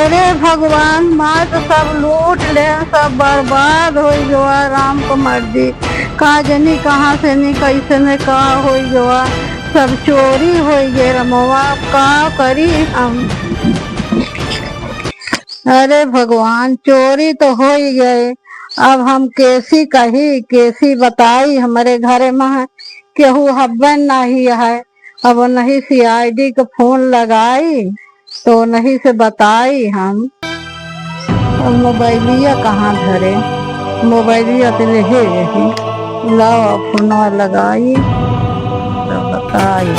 अरे भगवान माँ तो सब लूट ले, सब बर्बाद हो गया। राम को मर्जी का जनी कहाँ से नहीं कैसे ने का हो गया, सब चोरी हो गए। रमवा का करी हम। अरे भगवान चोरी तो हो ही गए, अब हम कैसी कही कैसी बताई। हमारे घर में केहू हब्बन नहीं है, अब नहीं CID को फोन लगाई तो नहीं से बताई हम। अब मोबाइलिया कहाँ धरे, मोबाइलिया तो ले यही लाओ फोन लगाई तो बताई।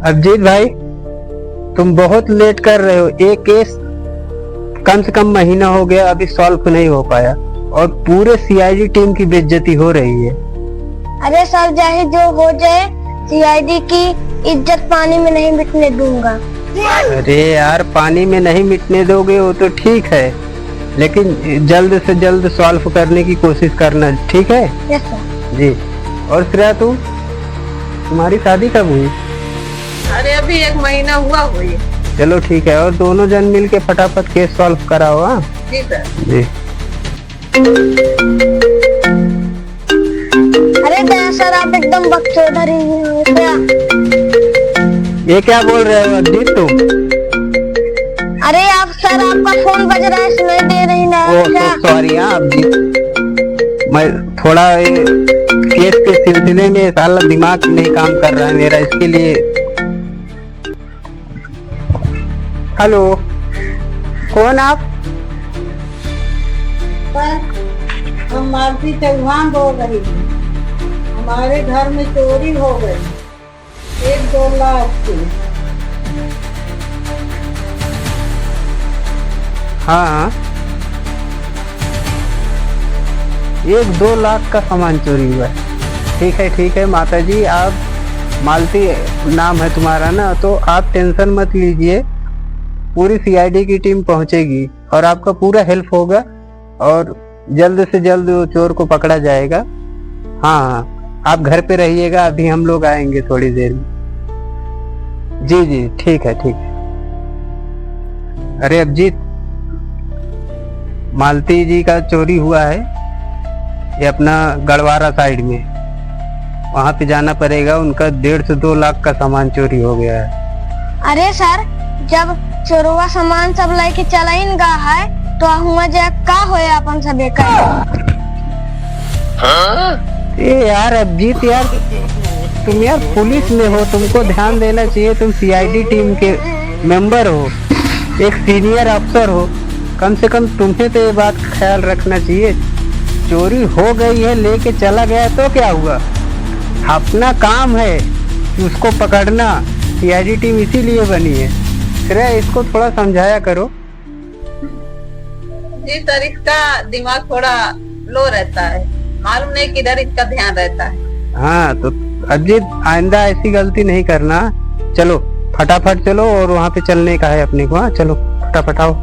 अभिजीत भाई, तुम बहुत लेट कर रहे हो। एक केस कम से कम महीना हो गया अभी सॉल्व नहीं हो पाया और पूरे CID टीम की बेइज्जती हो रही है। अरे सर चाहे जो हो जाए, CID की इज्जत पानी में नहीं मिटने दूंगा। अरे यार, पानी में नहीं मिटने दोगे वो तो ठीक है, लेकिन जल्द से जल्द सॉल्व करने की कोशिश करना, ठीक है? Yes sir. जी। और श्रेया, तुम्हारी शादी कब हुई? अरे अभी 1 महीना हुआ हुई। चलो ठीक है, और दोनों जन मिल के फटाफट केस सॉल्व कराओ। हाँ जी सर। जी। अरे दया सर, आप एकदम बकचोदर ही हो क्या? ये क्या बोल रहे हो अभिजीत तुम? अरे आप सर, आपका फोन बज रहा है, सुनाई दे रही ना क्या? सॉरी। हाँ अभिजीत, मैं थोड़ा केस के सिलसिले में साला दिमाग नहीं काम कर रहा है मेरा, इसके लिए। हेलो, कौन आप? हम मालती चौहान बोल रही हूँ। हमारे घर में चोरी हो गई 1-2 लाख की। हाँ, 1-2 लाख का सामान चोरी हुआ है। ठीक है माता जी, आप मालती नाम है तुम्हारा ना, तो आप टेंशन मत लीजिए। पूरी CID की टीम पहुंचेगी और आपका पूरा हेल्प होगा और जल्द से जल्द वो चोर को पकड़ा जाएगा। हाँ, आप घर पे रहिएगा, अभी हम लोग आएंगे थोड़ी देर में। जी, ठीक है। अरे अभिजीत, मालती जी का चोरी हुआ है, ये अपना गढ़वारा साइड में, वहां पे जाना पड़ेगा। उनका 1.5 से 2 लाख का सामान चोरी हो गया है। अरे सर, जब चोरवा सामान सब लेके चलाइन गा है तो हुआ जा का होए अपन सब एक। ये यार अभिजीत यार, तुम यार पुलिस में हो, तुमको ध्यान देना चाहिए। तुम CID टीम के मेंबर हो, एक सीनियर अफसर हो, कम से कम तुम्हें तो ये बात ख्याल रखना चाहिए। चोरी हो गई है, लेके चला गया तो क्या हुआ? अपना काम है उसको पकड़ना, CID टीम इसीलिए बनी है। श्रेया, इसको थोड़ा समझाया करो। जी सर, इसका दिमाग थोड़ा लो रहता है, मालूम नहीं किधर इसका ध्यान रहता है। हाँ तो अभिजीत, आइंदा ऐसी गलती नहीं करना। चलो फटाफट चलो, और वहाँ पे चलने का है अपने को। हाँ चलो फटाफट आओ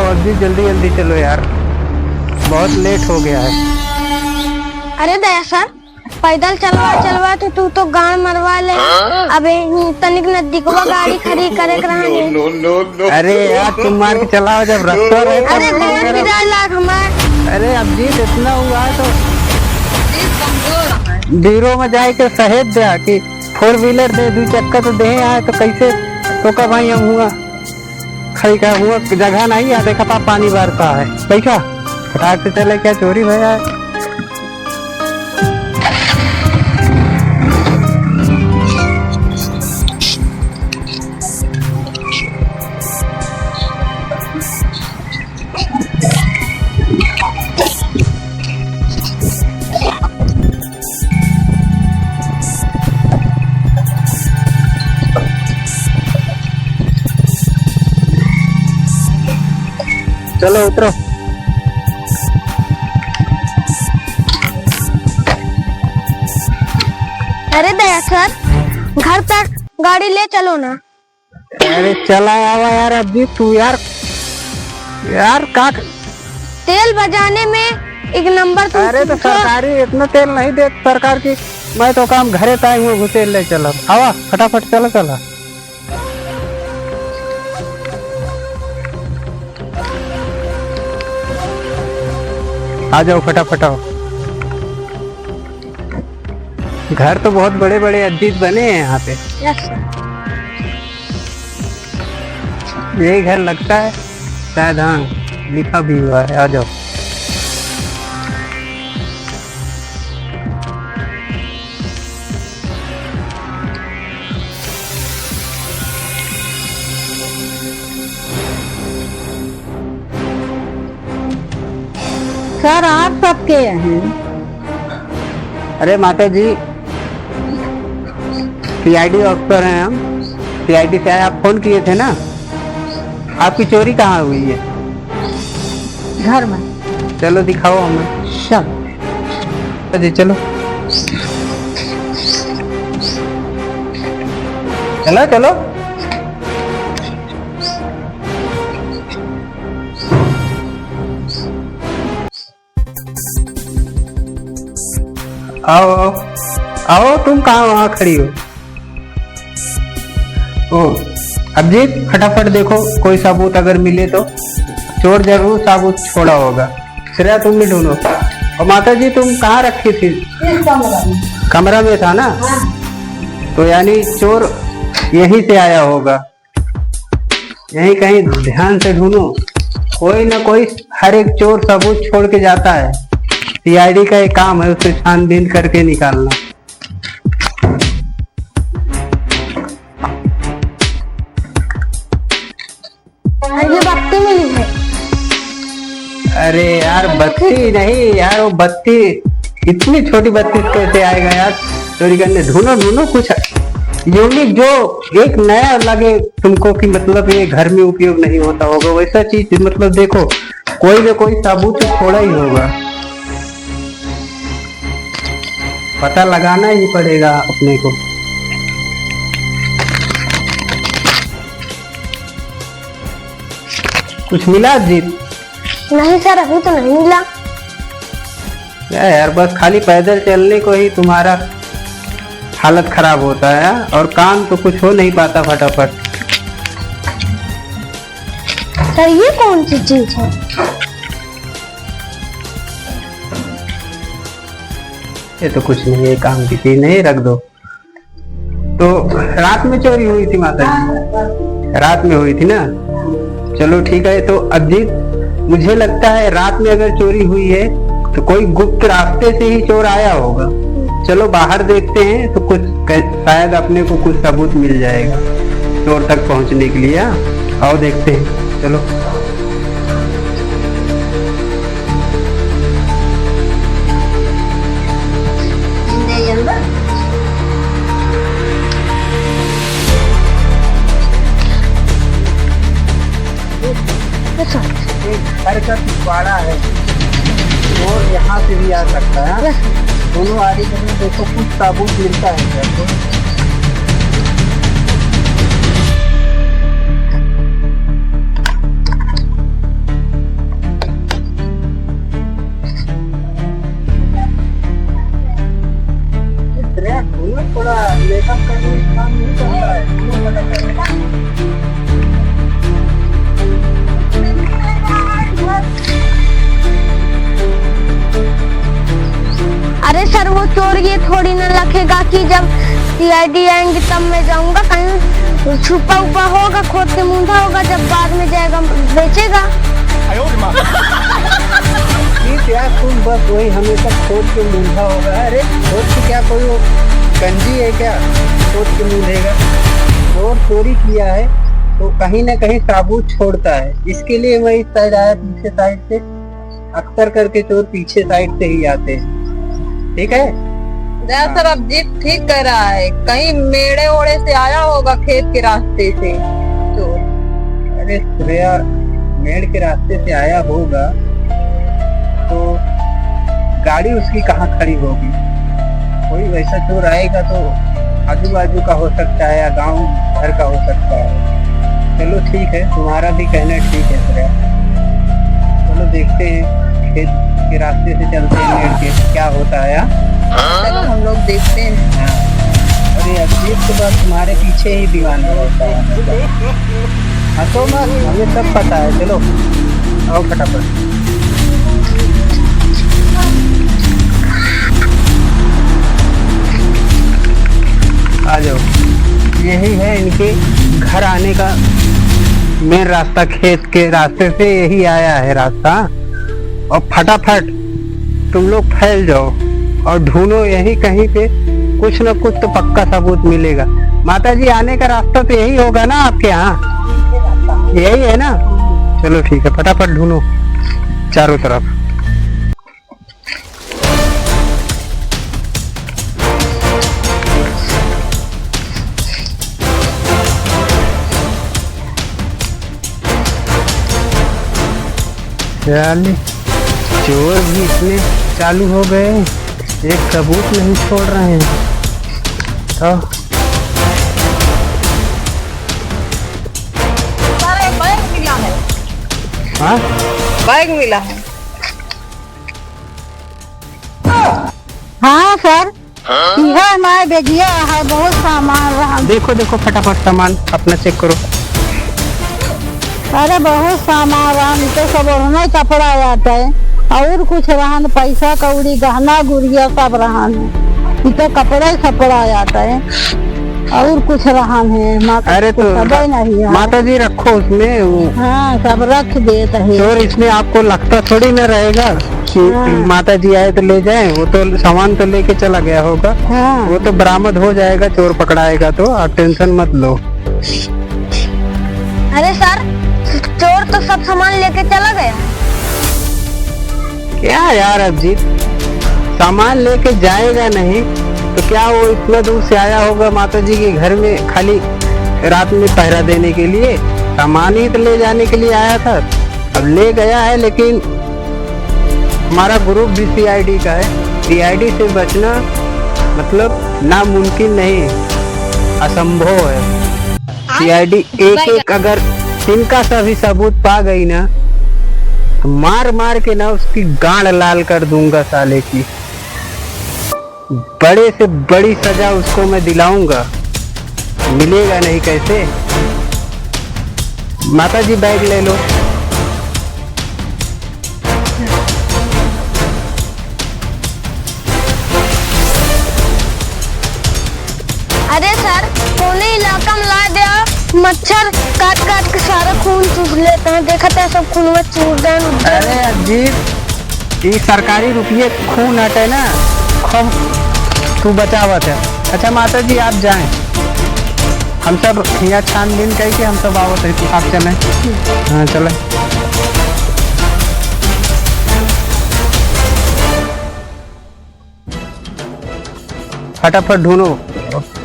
अभिजीत, जल्दी चलो यार, बहुत लेट हो गया है। अरे दया सर, पैदल चलवा तो गाड़ मरवा ले। अबे तनिक नजदीकवा गाड़ी खड़ी करे रहने। अरे यार, तुम मार के चलाओ जब रास्ता रहे। अरे बहुत बिराज लाख हमार। अरे अभिजीत, इतना हुआ है तो कमजोर है। जीरो में जाए के सहेज दे कि 4 व्हीलर दे, 2 चक्का तो दे आए तो कैसे तो का भाई हम हुआ खई का हुआ जगह नहीं है। देखा था पानी बरसा है, देखा फटाक से चले, क्या चोरी भया है। चलो उतरो। अरे दया सर, घर तक गाड़ी ले चलो ना। अरे चला आवा यार अभी तू यार का तेल बजाने में एक नंबर तुम अरे तो सरकारी इतना तेल नहीं दे सरकार की। मैं तो काम घरे ताई हूँ तेल ले चला आवा फटाफट चला चला। आ जाओ फटाफट आओ। घर तो बहुत बड़े बड़े अजीत बने हैं यहाँ पे। Yes sir. यही घर लगता है शायद, हाँ लिखा भी हुआ है। आ जाओ। सर आप सबके हैं? अरे माता जी सीआईडी ऑफिसर हैं हम। सीआईडी से आए, आप फोन किए थे ना। आपकी चोरी कहाँ हुई है? घर में। चलो दिखाओ हमें। चल जी चलो चलो चलो। आओ आओ आओ। तुम कहाँ वहां खड़ी हो? ओ अभिजीत फटाफट देखो कोई सबूत अगर मिले तो। चोर जरूर सबूत छोड़ा होगा। श्रेया तुम भी ढूंढो। और माता जी तुम कहाँ रखी थी? कमरा में था ना। तो यानी चोर यहीं से आया होगा। यहीं कहीं ध्यान से ढूंढो। कोई ना कोई हर एक चोर सबूत छोड़ के जाता है। सीआईडी का एक काम है उसे छानबीन करके निकालना। ये बत्ती मिली है। अरे यार बत्ती नहीं यार, वो बत्ती इतनी छोटी बत्ती कैसे आएगा यार चोरी करने? ढूंढो ढूंढो कुछ यूनिक जो एक नया लगे तुमको कि मतलब ये घर में उपयोग नहीं होता होगा वैसा चीज। मतलब देखो कोई ना कोई सबूत छोड़ा ही होगा। पता लगाना ही पड़ेगा अपने को। कुछ मिला अजीत? नहीं सर, अभी तो नहीं मिला। यार बस खाली पैदल चलने को ही तुम्हारा हालत खराब होता है और काम तो कुछ हो नहीं पाता फटाफट। सर ये कौन सी चीज है? ये तो कुछ नहीं है, काम की चीज नहीं, रख दो। तो रात में चोरी हुई थी माता जी? रात में हुई थी ना। चलो ठीक है। तो अजीत मुझे लगता है रात में अगर चोरी हुई है तो कोई गुप्त रास्ते से ही चोर आया होगा। चलो बाहर देखते हैं तो कुछ शायद अपने को कुछ सबूत मिल जाएगा चोर तक पहुंचने के लिए। आओ देखते हैं चलो। घर का पिछवाड़ा है और यहाँ से भी आ सकता है। दोनों आगे में देखो कुछ सबूत मिलता है क्या? थोड़ा मेकअप करने का काम नहीं कर रहा है। अरे सर वो चोर ये थोड़ी ना रखेगा कि जब सीआईडी आएंगे तब मैं जाऊंगा। कहीं छुपा उपा होगा, खोद के मूंढा होगा, जब बाद में जाएगा बेचेगा। यार तुम बस वही हमेशा खोद के मूंढा होगा। अरे खोद की क्या कोई गंजी है क्या खोद के मूंढेगा? चोर चोरी किया है तो कहीं ना कहीं सबूत छोड़ता है। इसके लिए मैं इस साइड आया, पीछे साइड से। अक्सर करके चोर पीछे साइड से ही आते हैं। ठीक है सर, अभिजीत ठीक कह रहा है। कहीं मेड़े ओड़े से आया होगा, खेत के रास्ते से चोर। अरे श्रेया मेड़ के रास्ते से आया होगा तो गाड़ी उसकी कहाँ खड़ी होगी? कोई वैसा चोर आएगा तो आजू बाजू का हो सकता है या गांव घर का हो सकता है। चलो ठीक है, तुम्हारा भी कहना ठीक है श्रेया। चलो देखते हैं, खेत के रास्ते से चलते हैं मेड़ के, क्या होता है। चलो हम लोग देखते हैं। हाँ। अरे अजीब के बाद तुम्हारे पीछे ही दीवाना होता है। हाँ तो मत, हमें सब पता है। चलो आओ फटाफट। आ जाओ, यही है इनके घर आने का मेन रास्ता। खेत के रास्ते से यही आया है रास्ता। और फटाफट तुम लोग फैल जाओ और ढूंढो, यही कहीं पे कुछ न कुछ तो पक्का सबूत मिलेगा। माता जी आने का रास्ता तो यही होगा ना आपके यहाँ? यही है ना? चलो ठीक है, फटाफट ढूंढो चारों तरफ। चलिए, चोर भी इतने चालू हो गए, एक सबूत नहीं छोड़ रहे हैं। तो सारे बैग मिला है। हाँ, बैग मिला है। हाँ सर, यह हमारे बेगिया है, बहुत सामान रहा। देखो देखो फटाफट सामान अपना चेक करो। अरे बहुत सामान रहा, तो सब ओढ़ना कपड़ा आता है और कुछ रहन, पैसा कौड़ी गहना गुड़िया सब रहन है। तो कपड़ा ही कपड़ा आता है और कुछ रहन है। अरे तो नहीं है। माता जी रखो उसमें वो। हाँ सब रख देते है। चोर इसमें आपको लगता थोड़ी ना रहेगा कि माता जी आए तो ले जाएं। वो तो सामान तो लेके चला गया होगा। हाँ। वो तो बरामद हो जाएगा, चोर पकड़ाएगा तो आप टेंशन मत लो। अरे सर, चोर तो सब सामान लेके चला गया। क्या यार अजीत, सामान लेके जाएगा नहीं तो क्या वो इतना दूर से आया होगा माता जी के घर में खाली रात में पहरा देने के लिए? सामान ही तो ले जाने के लिए आया था। अब ले गया है, लेकिन हमारा ग्रुप भी सीआईडी का है। सीआईडी से बचना मतलब नामुमकिन नहीं, असंभव है। सीआईडी एक एक अगर तिनका सा भी सबूत पा गई ना, तो मार मार के ना उसकी गांड लाल कर दूंगा साले की। बड़े से बड़ी सजा उसको मैं दिलाऊंगा, मिलेगा नहीं कैसे। माता जी बैग ले लो। अरे सर, कोने इलाका में ला दिया, मच्छर काट काट के सारा खून चूस लेते हैं। देखा था सब खून में चूस गए। अरे अजीत, ये सरकारी रुपये खून हटे ना, खूब तू बचावत है। अच्छा माता जी आप जाएं, हम सब यहाँ छानबीन करके हम सब आवत है, आप चलें। हाँ चलें। फटाफट ढूंढो,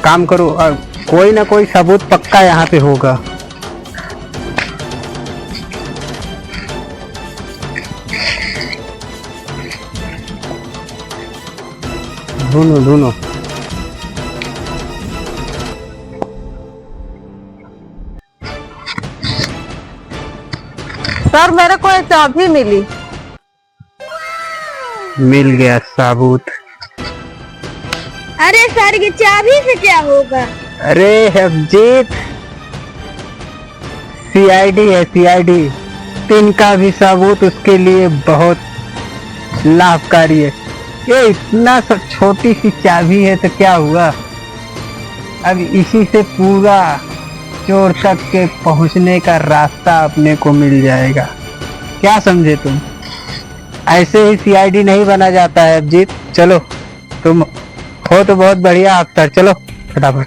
काम करो, और कोई ना कोई सबूत पक्का यहाँ पे होगा। ढूंढो ढूंढो। सर मेरे को एक चाबी मिली। मिल गया सबूत। अरे सर, ये चाबी से क्या होगा? अरे अभिजीत, सीआईडी है सीआईडी, तिनका भी सबूत उसके लिए बहुत लाभकारी है। ये इतना छोटी सी चाबी है तो क्या हुआ, अब इसी से पूरा चोर तक के पहुंचने का रास्ता अपने को मिल जाएगा। क्या समझे तुम? ऐसे ही सीआईडी नहीं बना जाता है अभिजीत। चलो, तुम हो तो बहुत बढ़िया अफसर, चलो फटाफट।